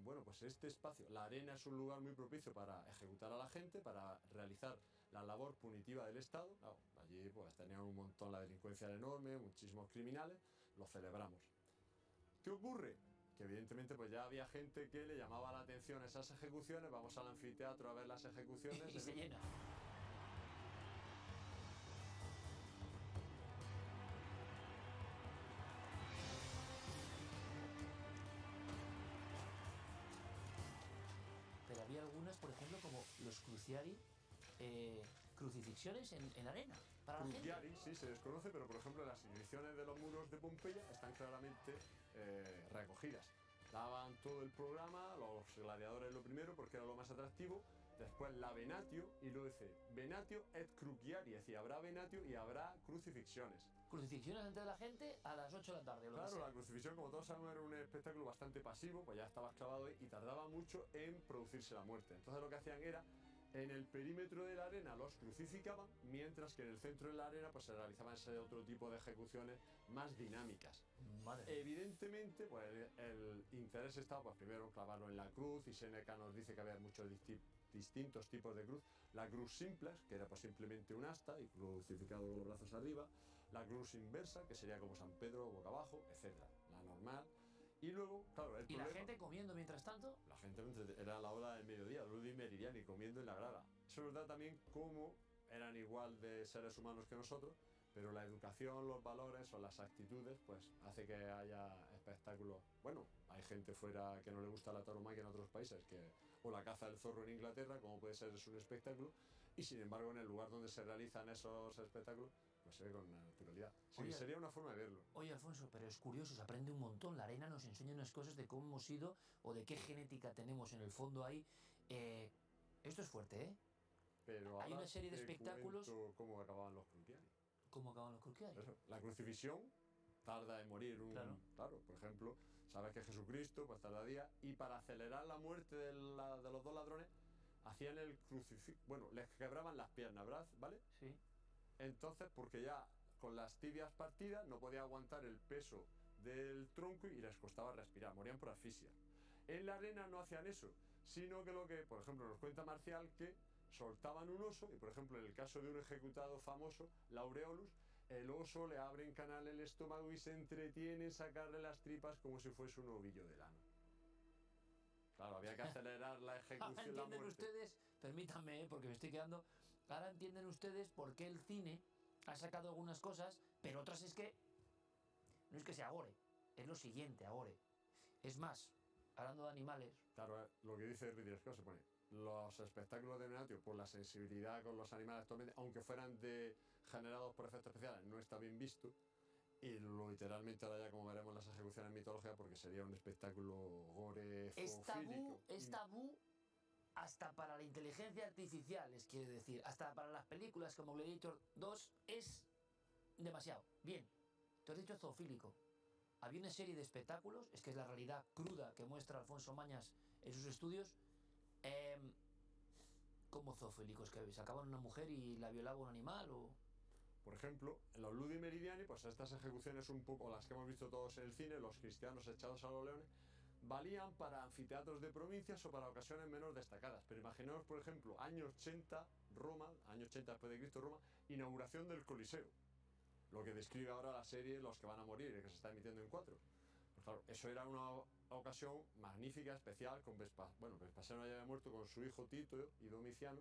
bueno, pues este espacio, la arena es un lugar muy propicio para ejecutar a la gente, para realizar la labor punitiva del Estado. Claro, allí pues tenían un montón, la delincuencia era enorme, muchísimos criminales, lo celebramos. ¿Qué ocurre? Que evidentemente pues ya había gente que le llamaba la atención a esas ejecuciones, vamos al anfiteatro a ver las ejecuciones. Y se llena. Pero había algunas, por ejemplo, como los cruciari, crucifixiones en arena para la gente. Cruciari, sí, se desconoce, pero por ejemplo las inscripciones de los muros de Pompeya están claramente recogidas. Daban todo el programa, los gladiadores lo primero porque era lo más atractivo, después la venatio, y luego dice venatio et cruciari, es decir, habrá venatio y habrá crucifixiones. Crucifixiones ante la gente a las 8 de la tarde. Claro, la crucifixión, como todos sabemos, era un espectáculo bastante pasivo, pues ya estabas clavado ahí y tardaba mucho en producirse la muerte. Entonces lo que hacían era, en el perímetro de la arena los crucificaban, mientras que en el centro de la arena pues se realizaban ese otro tipo de ejecuciones más dinámicas. Madre. Evidentemente, pues el interés estaba, pues primero clavarlo en la cruz, y Séneca nos dice que había muchos distintos tipos de cruz. La cruz simples, que era pues simplemente un asta y crucificado con los brazos arriba. La cruz inversa, que sería como San Pedro boca abajo, etc. La normal. Y luego, claro, el problema, la gente comiendo mientras tanto? La gente era la hora del mediodía, Ludi Meridiani, comiendo en la grada. Eso nos da también cómo eran igual de seres humanos que nosotros, pero la educación, los valores o las actitudes, pues hace que haya espectáculos. Bueno, hay gente fuera que no le gusta la tauromaquia en otros países, o la caza del zorro en Inglaterra, como puede ser, es un espectáculo, y sin embargo en el lugar donde se realizan esos espectáculos, pues se ve con naturalidad. Sí, oye, sería una forma de verlo. Oye, Alfonso, pero es curioso, se aprende un montón. La arena nos enseña unas cosas de cómo hemos sido o de qué genética tenemos en el fondo ahí. Esto es fuerte, ¿eh? Pero hay una serie de espectáculos. ¿Cómo acababan los cruciari? ¿Cómo acaban los cruciari? La crucifixión tarda en morir Claro, por ejemplo, sabes que Jesucristo pues tarda días, y para acelerar la muerte de los dos ladrones hacían el crucifijo, bueno, les quebraban las piernas, ¿vale? Sí. Entonces, porque ya con las tibias partidas no podía aguantar el peso del tronco y les costaba respirar, morían por asfixia. En la arena no hacían eso, sino que lo que, por ejemplo, nos cuenta Marcial, que soltaban un oso, y por ejemplo en el caso de un ejecutado famoso, Laureolus, el oso le abre en canal el estómago y se entretiene en sacarle las tripas como si fuese un ovillo de lana. Claro, había que acelerar la ejecución. Ahora entienden ustedes, permítanme, porque me estoy quedando, ahora entienden ustedes por qué el cine ha sacado algunas cosas, pero otras es que no es que sea gore, es lo siguiente, gore. Es más, hablando de animales. Claro, lo que dice Ridley Scott se pone. Los espectáculos de venatio, por la sensibilidad con los animales actualmente, aunque fueran generados por efectos especiales, no está bien visto. Y literalmente ahora ya, como veremos, las ejecuciones mitológicas, porque sería un espectáculo gore, zoofílico. Es tabú hasta para la inteligencia artificial, les quiero decir. Hasta para las películas como Gladiator 2 es demasiado. Bien, tú has dicho zoofílico. Había una serie de espectáculos, es que es la realidad cruda que muestra Alfonso Mañas en sus estudios, como zoofílicos, que sacaban una mujer y la violaba un animal o... Por ejemplo, en los Ludi Meridiani, pues estas ejecuciones un poco, las que hemos visto todos en el cine, los cristianos echados a los leones, valían para anfiteatros de provincias o para ocasiones menos destacadas. Pero imaginaos, por ejemplo, año 80, Roma, año 80 después de Cristo, Roma, inauguración del Coliseo. Lo que describe ahora la serie Los que van a morir, que se está emitiendo en 4. Pues claro, eso era una ocasión magnífica, especial, con Vespasiano ya había muerto con su hijo Tito y Domiciano.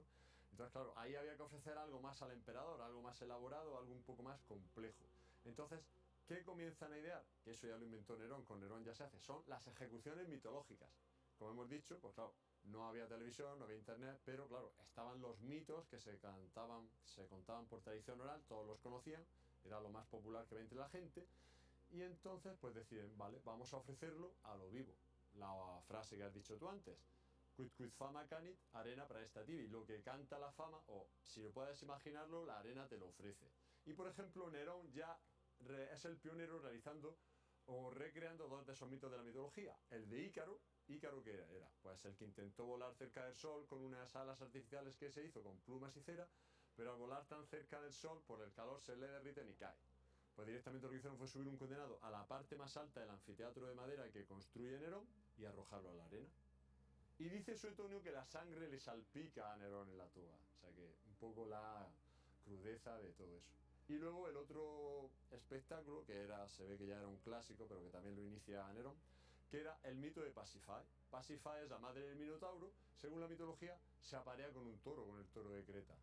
Entonces, claro, ahí había que ofrecer algo más al emperador, algo más elaborado, algo un poco más complejo. Entonces, ¿qué comienzan a idear? Que eso ya lo inventó Nerón, con Nerón ya se hace, son las ejecuciones mitológicas. Como hemos dicho, pues claro, no había televisión, no había internet, pero claro, estaban los mitos que se contaban por tradición oral, todos los conocían, era lo más popular que ve entre la gente. Y entonces pues deciden, vale, vamos a ofrecerlo a lo vivo. La frase que has dicho tú antes, quid fama canit, arena para esta tibi. Lo que canta la fama, o si puedes imaginarlo, la arena te lo ofrece. Y por ejemplo, Nerón ya es el pionero realizando o recreando dos de esos mitos de la mitología. El de Ícaro. ¿Ícaro qué era? Pues el que intentó volar cerca del sol con unas alas artificiales que se hizo con plumas y cera, pero al volar tan cerca del sol, por el calor se le derriten y cae. Pues directamente lo que hicieron fue subir un condenado a la parte más alta del anfiteatro de madera que construye Nerón y arrojarlo a la arena. Y dice Suetonio que la sangre le salpica a Nerón en la toga. O sea que un poco la crudeza de todo eso. Y luego el otro espectáculo, que se ve que ya era un clásico, pero que también lo inicia Nerón, que era el mito de Pasífae. Pasífae es la madre del Minotauro. Según la mitología, se aparea con un toro, con el toro de Creta.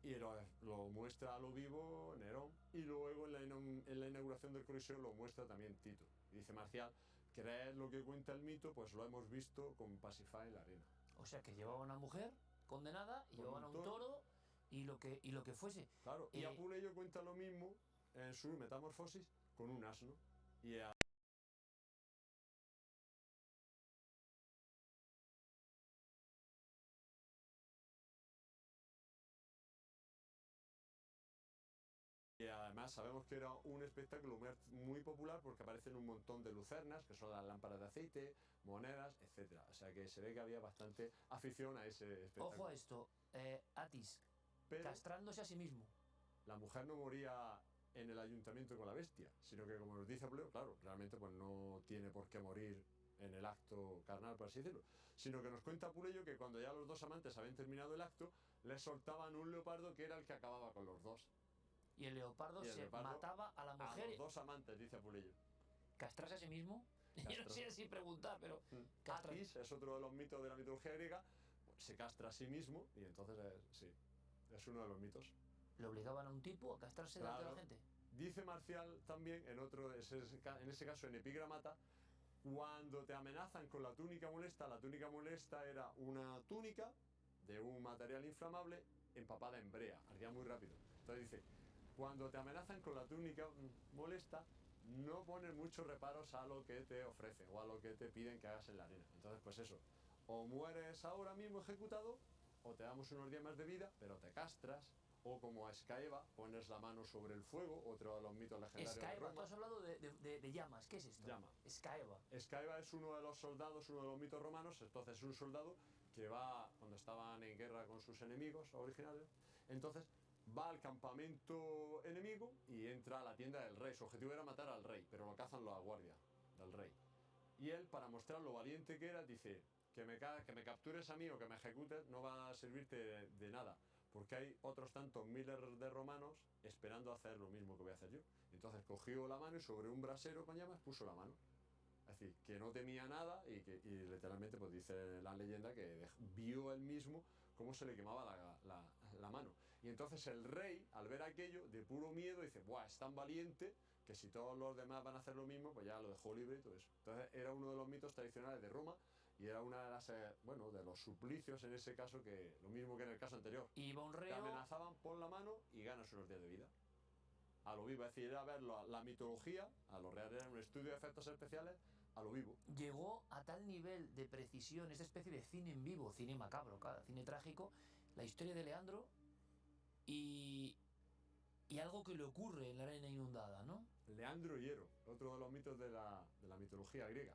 Y lo muestra a lo vivo Nerón, y luego en la inauguración del Coliseo lo muestra también Tito. Y dice Marcial, creer lo que cuenta el mito, pues lo hemos visto con Pasífae en la arena. O sea que llevaba una mujer condenada, y llevaban a un toro y lo que fuese. Claro, y Apuleyo cuenta lo mismo en su Metamorfosis con un asno. Y además sabemos que era un espectáculo muy popular porque aparecen un montón de lucernas, que son las lámparas de aceite, monedas, etc. O sea que se ve que había bastante afición a ese espectáculo. Ojo a esto, Atis, pero castrándose a sí mismo. La mujer no moría en el ayuntamiento con la bestia, sino que, como nos dice Apuleyo, claro, realmente pues no tiene por qué morir en el acto carnal, por así decirlo, sino que nos cuenta Apuleyo que cuando ya los dos amantes habían terminado el acto, les soltaban un leopardo que era el que acababa con los dos. Y el leopardo mataba a la mujer. A los dos amantes, dice Apuleyo. ¿Castrarse a sí mismo? Yo no sé si preguntar, pero... Atis es otro de los mitos de la mitología griega, se castra a sí mismo, y entonces sí, es uno de los mitos. ¿Le obligaban a un tipo a castrarse delante de la gente? Dice Marcial también, en ese caso en Epigramata, cuando te amenazan con la túnica molesta era una túnica de un material inflamable empapada en brea, ardía muy rápido. Entonces dice, cuando te amenazan con la túnica molesta, no pones muchos reparos a lo que te ofrecen o a lo que te piden que hagas en la arena. Entonces, pues eso, o mueres ahora mismo ejecutado, o te damos unos días más de vida, pero te castras, o como a Escaeva, pones la mano sobre el fuego, otro de los mitos legendarios de Roma. Tú has hablado de llamas, ¿qué es esto? Llama. Escaeva. Escaeva es uno de los soldados, uno de los mitos romanos, entonces es un soldado que va, cuando estaban en guerra con sus enemigos originales, entonces va al campamento enemigo y entra a la tienda del rey. Su objetivo era matar al rey, pero lo cazan los guardias del rey. Y él, para mostrar lo valiente que era, dice, que me captures a mí o que me ejecutes no va a servirte de nada, porque hay otros tantos miles de romanos esperando hacer lo mismo que voy a hacer yo. Entonces cogió la mano y sobre un brasero con llamas puso la mano. Es decir, que no temía nada y literalmente pues dice la leyenda que vio él mismo cómo se le quemaba la mano. Y entonces el rey, al ver aquello, de puro miedo, dice, ¡buah, es tan valiente que si todos los demás van a hacer lo mismo, pues ya lo dejó libre y todo eso! Entonces era uno de los mitos tradicionales de Roma y era una de las, de los suplicios en ese caso, que lo mismo que en el caso anterior. Iba un reo... Te amenazaban, pon la mano y ganas unos días de vida. A lo vivo, es decir, era ver la mitología, a lo real era un estudio de efectos especiales, a lo vivo. Llegó a tal nivel de precisión, esta especie de cine en vivo, cine macabro, cine trágico, la historia de Leandro y algo que le ocurre en la arena inundada, ¿no? Leandro y Ero, otro de los mitos de la mitología griega.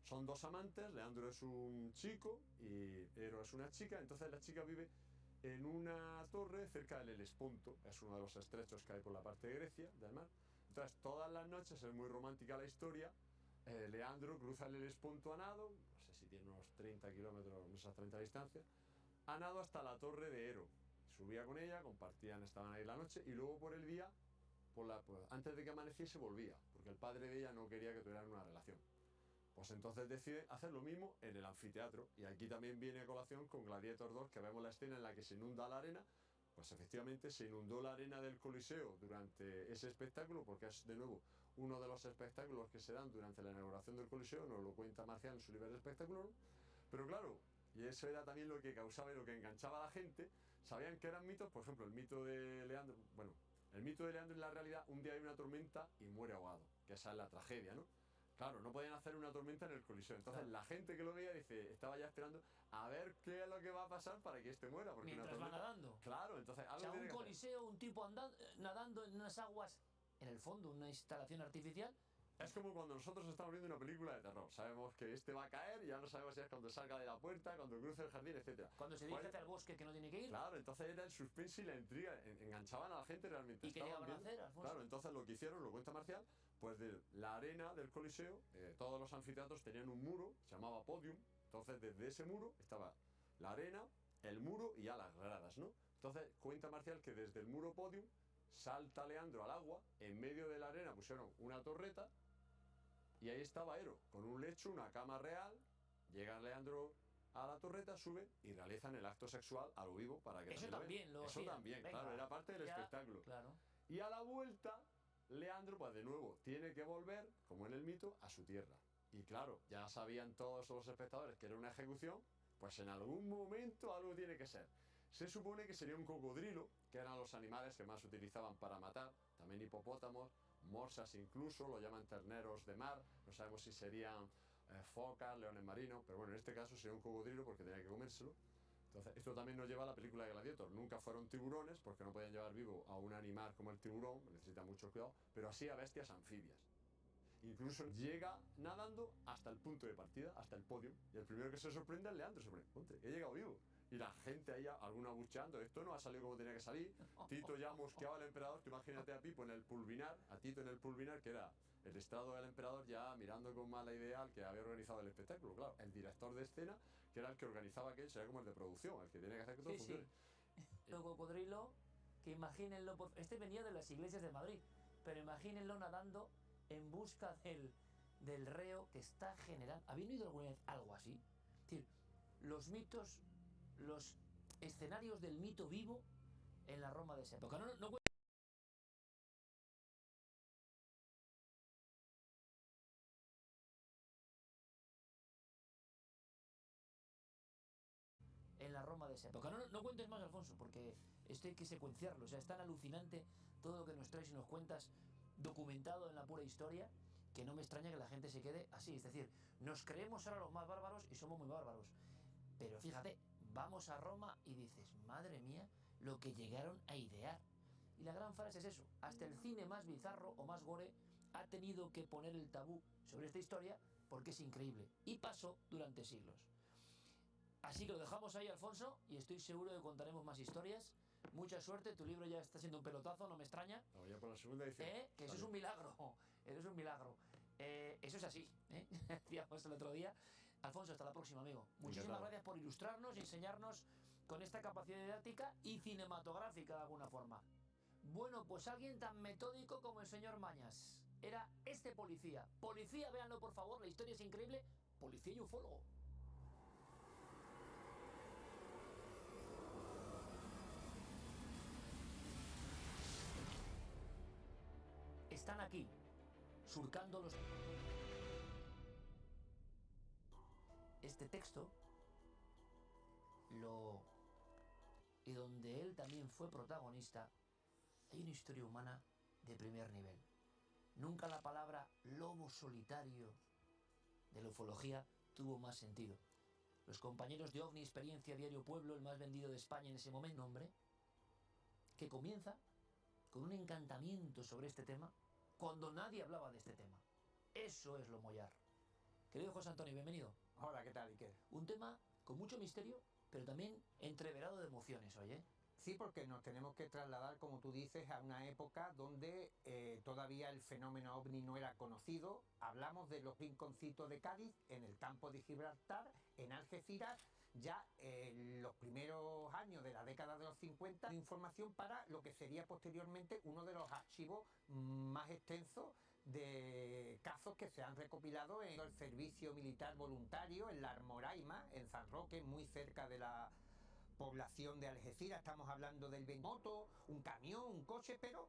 Son dos amantes, Leandro es un chico y Ero es una chica, entonces la chica vive en una torre cerca del Helesponto, es uno de los estrechos que hay por la parte de Grecia, del mar. Entonces todas las noches es muy romántica la historia. Leandro cruza el Helesponto a nado, no sé si tiene unos 30 kilómetros, unas 30 de distancia, a nado hasta la torre de Ero. Subía con ella, compartían, estaban ahí la noche y luego por el día, antes de que amaneciese volvía, porque el padre de ella no quería que tuvieran una relación. Pues entonces decide hacer lo mismo en el anfiteatro, y aquí también viene a colación con Gladiator 2, que vemos la escena en la que se inunda la arena. Pues efectivamente se inundó la arena del Coliseo durante ese espectáculo, porque es de nuevo uno de los espectáculos que se dan durante la inauguración del Coliseo, nos lo cuenta Marcial en su libro de espectáculo. Pero claro, y eso era también lo que causaba y lo que enganchaba a la gente. Sabían que eran mitos, por ejemplo, el mito de Leandro, el mito de Leandro en la realidad, un día hay una tormenta y muere ahogado, que esa es la tragedia, ¿no? Claro, no podían hacer una tormenta en el Coliseo. Entonces la gente que lo veía estaba ya esperando a ver qué es lo que va a pasar para que este muera. Porque mientras va nadando. Claro, entonces algo. O sea, un coliseo, un tipo nadando en unas aguas, en el fondo, una instalación artificial. Es como cuando nosotros estamos viendo una película de terror. Sabemos que este va a caer y ya no sabemos si es cuando salga de la puerta, cuando cruce el jardín, etc. Cuando se dirige hacia el bosque que no tiene que ir. Claro, entonces era el suspense y la intriga. Enganchaban a la gente realmente. ¿Y qué llegaban a hacer, Alfonso? Claro, entonces lo que hicieron, lo cuenta Marcial, pues de la arena del Coliseo, todos los anfiteatros tenían un muro, se llamaba podium. Entonces desde ese muro estaba la arena, el muro y ya las gradas, ¿no? Entonces cuenta Marcial que desde el muro podium salta Leandro al agua, en medio de la arena pusieron una torreta y ahí estaba Ero, con un lecho, una cama real. Llega Leandro a la torreta, sube y realizan el acto sexual a lo vivo para que Eso también lo Eso hacían. también, Venga, claro, era parte del ya, espectáculo. Claro. Y a la vuelta, Leandro, pues de nuevo, tiene que volver, como en el mito, a su tierra. Y claro, ya sabían todos los espectadores que era una ejecución, pues en algún momento algo tiene que ser. Se supone que sería un cocodrilo, que eran los animales que más utilizaban para matar, también hipopótamos, morsas incluso, lo llaman terneros de mar, no sabemos si serían focas, leones marinos, pero bueno, en este caso sería un cocodrilo porque tenía que comérselo. Entonces, esto también nos lleva a la película de Gladiator. Nunca fueron tiburones porque no podían llevar vivo a un animal como el tiburón, necesita mucho cuidado, pero así a bestias anfibias. Incluso llega nadando hasta el punto de partida, hasta el podio, y el primero que se sorprende es Leandro, se pone, ponte, he llegado vivo. Y la gente ahí, alguna bucheando, esto no ha salido como tenía que salir. Tito ya mosqueaba al emperador, tú imagínate a Pipo en el pulvinar, a Tito en el pulvinar, que era el estrado del emperador, ya mirando con mala idea al que había organizado el espectáculo. Claro, el director de escena, que era el que organizaba aquello, sería como el de producción, el que tiene que hacer que todo funcione. El cocodrilo, que imagínenlo, este venía de las iglesias de Madrid, pero imagínenlo nadando en busca del reo que está generando. ¿Habéis oído alguna vez algo así? Es decir, los mitos, los escenarios del mito vivo en la Roma de esa época. No en la Roma de esa época. No cuentes más, Alfonso, porque esto hay que secuenciarlo. O sea, es tan alucinante todo lo que nos traes y nos cuentas documentado en la pura historia, que no me extraña que la gente se quede así. Es decir, nos creemos ahora los más bárbaros y somos muy bárbaros. Pero fíjate, vamos a Roma y dices, madre mía, lo que llegaron a idear. Y la gran frase es eso, hasta el cine más bizarro o más gore ha tenido que poner el tabú sobre esta historia porque es increíble. Y pasó durante siglos. Así que lo dejamos ahí, Alfonso, y estoy seguro de que contaremos más historias. Mucha suerte, tu libro ya está siendo un pelotazo, no me extraña. No, ya por la segunda edición. Que eso es un milagro, eso es un milagro. Eso es así, decíamos el otro día. Alfonso, hasta la próxima, amigo. Muchísimas gracias por ilustrarnos y enseñarnos con esta capacidad didáctica y cinematográfica de alguna forma. Bueno, pues alguien tan metódico como el señor Mañas. Era este policía. Policía, véanlo por favor, la historia es increíble. Policía y ufólogo. Están aquí, surcando los... Este texto, y donde él también fue protagonista, hay una historia humana de primer nivel. Nunca la palabra lobo solitario de la ufología tuvo más sentido. Los compañeros de OVNI, Experiencia Diario Pueblo, el más vendido de España en ese momento, nombre, que comienza con un encantamiento sobre este tema, cuando nadie hablaba de este tema. Eso es lo mollar. Querido José Antonio, bienvenido. Hola, ¿qué tal, Iker? Un tema con mucho misterio, pero también entreverado de emociones hoy, ¿eh? Sí, porque nos tenemos que trasladar, como tú dices, a una época donde todavía el fenómeno OVNI no era conocido. Hablamos de los rinconcitos de Cádiz, en el campo de Gibraltar, en Algeciras, ya en los primeros años de la década de los 50, información para lo que sería posteriormente uno de los archivos más extensos de casos que se han recopilado en el servicio militar voluntario, en la Armoraima, en San Roque, muy cerca de la población de Algeciras. Estamos hablando del moto, un camión, un coche, pero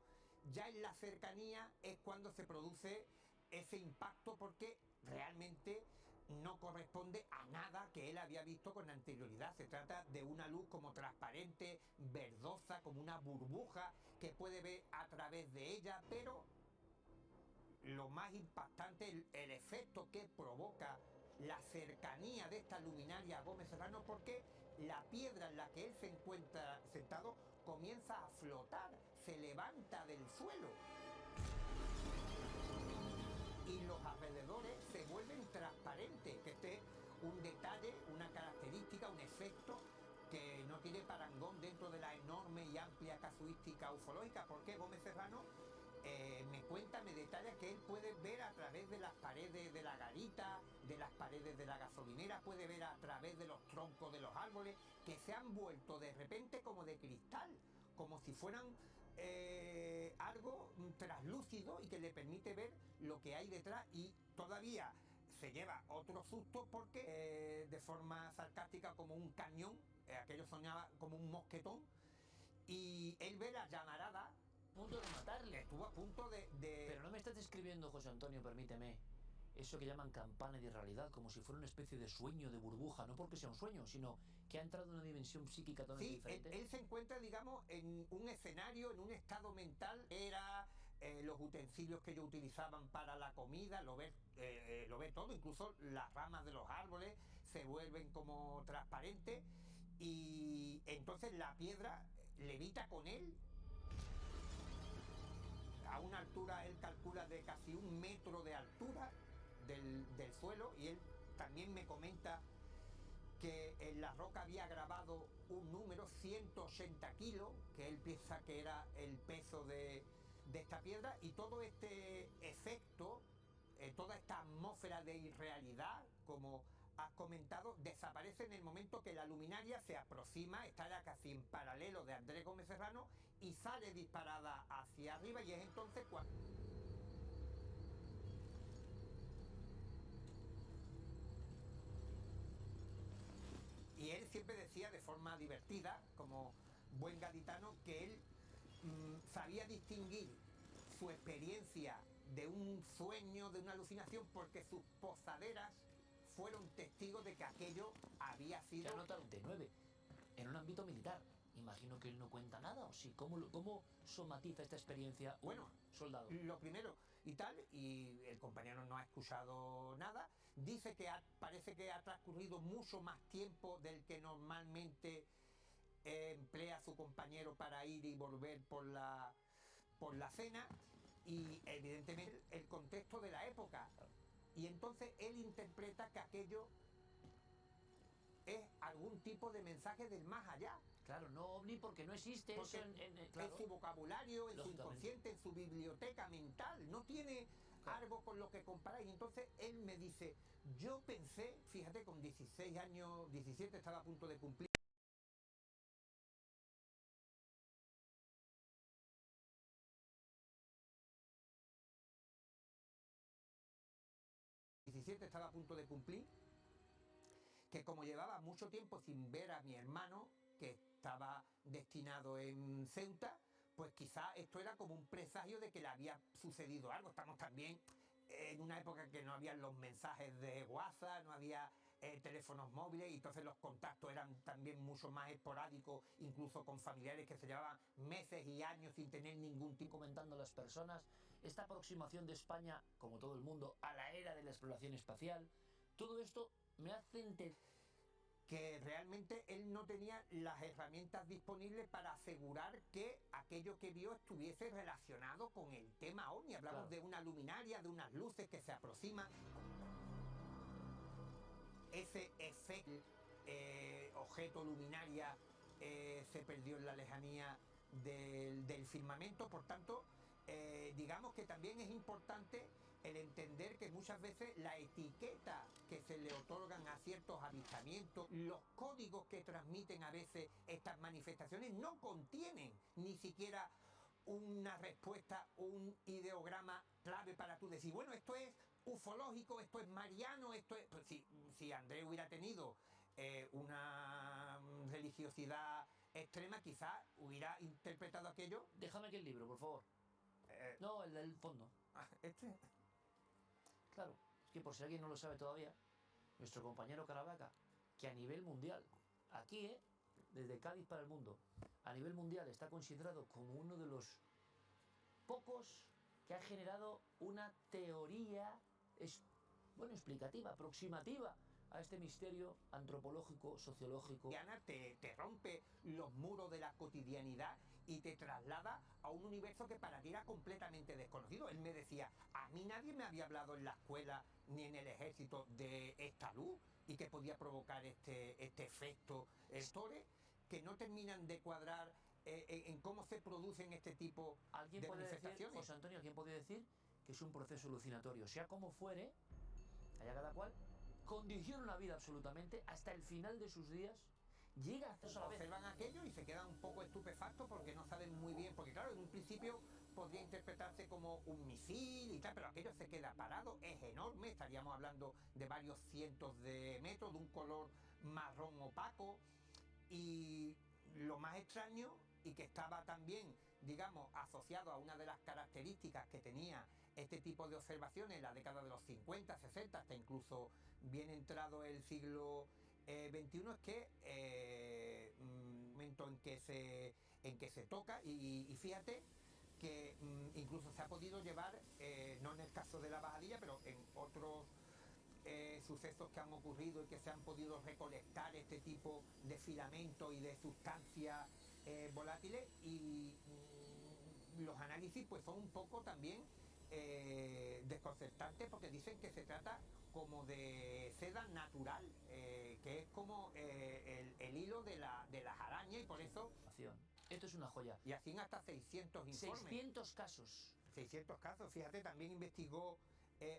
ya en la cercanía es cuando se produce ese impacto, porque realmente no corresponde a nada que él había visto con anterioridad. Se trata de una luz como transparente, verdosa, como una burbuja que puede ver a través de ella, pero lo más impactante, el efecto que provoca la cercanía de esta luminaria Gómez Serrano, porque la piedra en la que él se encuentra sentado comienza a flotar, se levanta del suelo y los alrededores se vuelven transparentes, que este es un detalle, una característica, un efecto que no tiene parangón dentro de la enorme y amplia casuística ufológica, porque Gómez Serrano me cuenta, me detalla que él puede ver a través de las paredes de la garita, de las paredes de la gasolinera, puede ver a través de los troncos de los árboles, que se han vuelto de repente como de cristal, como si fueran algo traslúcido y que le permite ver lo que hay detrás, y todavía se lleva otro susto porque de forma sarcástica como un cañón, aquello sonaba como un mosquetón, y él ve la llamarada. Punto de matarle. Estuvo a punto de... Pero no me estás describiendo, José Antonio, permíteme, eso que llaman campana de realidad, como si fuera una especie de sueño, de burbuja, no porque sea un sueño, sino que ha entrado en una dimensión psíquica totalmente diferente. Él se encuentra, digamos, en un escenario, en un estado mental, era los utensilios que ellos utilizaban para la comida, lo ve todo, incluso las ramas de los árboles se vuelven como transparentes, y entonces la piedra levita con él a una altura, él calcula de casi 1 metro de altura del suelo, y él también me comenta que en la roca había grabado un número, 180 kilos, que él piensa que era el peso de esta piedra, y todo este efecto, toda esta atmósfera de irrealidad, como has comentado, desaparece en el momento que la luminaria se aproxima, está ya casi en paralelo de Andrés Gómez Serrano, y sale disparada hacia arriba, y es entonces cuando... Y él siempre decía de forma divertida, como buen gaditano, que él sabía distinguir su experiencia de un sueño, de una alucinación, porque sus posaderas fueron testigos de que aquello había sido... Ya nota 29, en un ámbito militar. Imagino que él no cuenta nada, ¿o sí? ¿Cómo somatiza esta experiencia un soldado? Lo primero y tal, y el compañero no ha escuchado nada, dice que parece que ha transcurrido mucho más tiempo del que normalmente emplea su compañero para ir y volver por la cena, y evidentemente el contexto de la época, y entonces él interpreta que aquello es algún tipo de mensaje del más allá. Claro, no ovni porque no existe porque eso claro, en su vocabulario, en su inconsciente, en su biblioteca mental, no tiene algo con lo que comparar. Y entonces él me dice, yo pensé, fíjate, con 16 años, 17, estaba a punto de cumplir, que como llevaba mucho tiempo sin ver a mi hermano, que estaba destinado en Ceuta, pues quizá esto era como un presagio de que le había sucedido algo. Estamos también en una época que no había los mensajes de WhatsApp, no había teléfonos móviles, y entonces los contactos eran también mucho más esporádicos, incluso con familiares que se llevaban meses y años sin tener ningún tipo. Comentando las personas, esta aproximación de España, como todo el mundo, a la era de la exploración espacial, todo esto me hace entender que realmente él no tenía las herramientas disponibles para asegurar que aquello que vio estuviese relacionado con el tema OVNI. Hablamos de una luminaria, de unas luces que se aproximan. Ese efecto objeto luminaria se perdió en la lejanía del firmamento. Por tanto, digamos que también es importante el entender que muchas veces la etiqueta que se le otorgan a ciertos avistamientos, los códigos que transmiten a veces estas manifestaciones, no contienen ni siquiera una respuesta, un ideograma clave para tú decir, bueno, esto es ufológico, esto es mariano, esto es... Pues si Andrés hubiera tenido una religiosidad extrema, quizá hubiera interpretado aquello... Déjame que el libro, por favor. No, el del fondo. ¿Este? Claro, es que por si alguien no lo sabe todavía, nuestro compañero Caravaca, que a nivel mundial, aquí, desde Cádiz para el mundo, a nivel mundial está considerado como uno de los pocos que ha generado una teoría explicativa, aproximativa a este misterio antropológico, sociológico. Ana te rompe los muros de la cotidianidad y te traslada a un universo que para ti era completamente desconocido. Él me decía, a mí nadie me había hablado en la escuela ni en el ejército de esta luz y que podía provocar este efecto. Historias que no terminan de cuadrar en cómo se producen este tipo ¿Alguien de puede decir, manifestaciones. José Antonio, alguien puede decir que es un proceso alucinatorio? Sea como fuere, allá cada cual, condiciona la vida absolutamente hasta el final de sus días, llega a hacerse a la vez. Observan aquello y se quedan un poco estupefactos porque no saben muy bien, porque claro, en un principio podría interpretarse como un misil y tal, pero aquello se queda parado, es enorme, estaríamos hablando de varios cientos de metros, de un color marrón opaco, y lo más extraño, y que estaba también, digamos, asociado a una de las características que tenía este tipo de observaciones en la década de los 50, 60, hasta incluso bien entrado el siglo XXI, es que momento en que se toca, y fíjate que incluso se ha podido llevar, no en el caso de la bajadilla, pero en otros sucesos que han ocurrido y que se han podido recolectar este tipo de filamentos y de sustancias volátiles, y los análisis pues son un poco también desconcertantes, porque dicen que se trata como de seda natural, que es como el hilo de las arañas, y por eso... Esto es una joya. Y así hasta 600 informes. 600 casos. 600 casos, fíjate, también investigó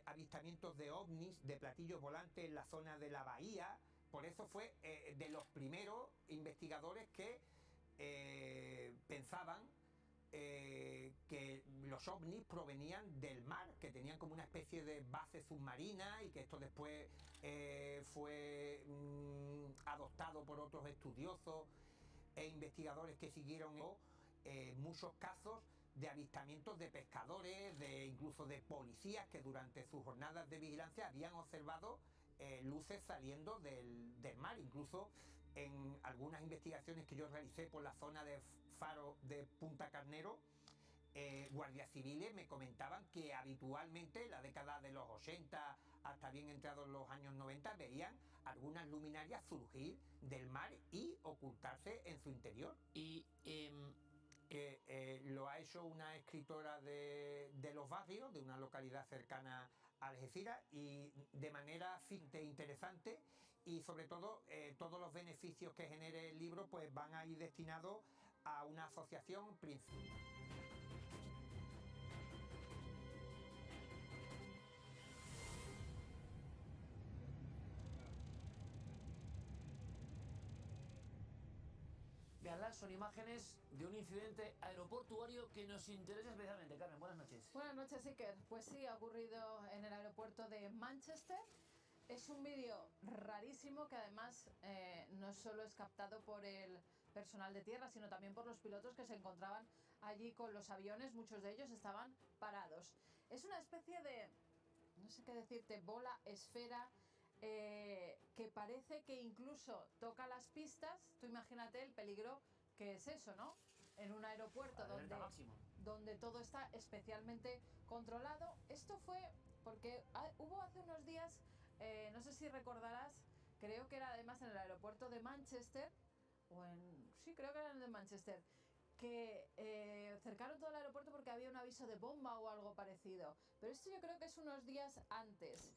avistamientos de ovnis, de platillos volantes en la zona de la bahía. Por eso fue de los primeros investigadores que pensaban que los ovnis provenían del mar, que tenían como una especie de base submarina, y que esto después fue adoptado por otros estudiosos e investigadores que siguieron muchos casos de avistamientos de pescadores, incluso de policías que durante sus jornadas de vigilancia habían observado luces saliendo del mar. Incluso en algunas investigaciones que yo realicé por la zona de Faro de Punta Carnero, guardias civiles me comentaban que habitualmente en la década de los 80 hasta bien entrados los años 90 veían algunas luminarias surgir del mar y ocultarse en su interior. Y lo ha hecho una escritora de Los Barrios, de una localidad cercana a Algeciras, y de manera interesante, y sobre todo todos los beneficios que genere el libro pues van a ir destinados a una asociación principal. Veanlas, son imágenes de un incidente aeroportuario que nos interesa especialmente. Carmen, buenas noches. Buenas noches, Iker. Pues sí, ha ocurrido en el aeropuerto de Manchester. Es un vídeo rarísimo que además no solo es captado por el personal de tierra, sino también por los pilotos que se encontraban allí con los aviones. Muchos de ellos estaban parados. Es una especie de, no sé qué decirte, bola, esfera, que parece que incluso toca las pistas. Tú imagínate el peligro que es eso, ¿no? En un aeropuerto donde todo está especialmente controlado. Esto fue porque hubo hace unos días, no sé si recordarás, creo que era además en el aeropuerto de Manchester, sí, creo que era en el de Manchester, que cercaron todo el aeropuerto porque había un aviso de bomba o algo parecido. Pero esto yo creo que es unos días antes.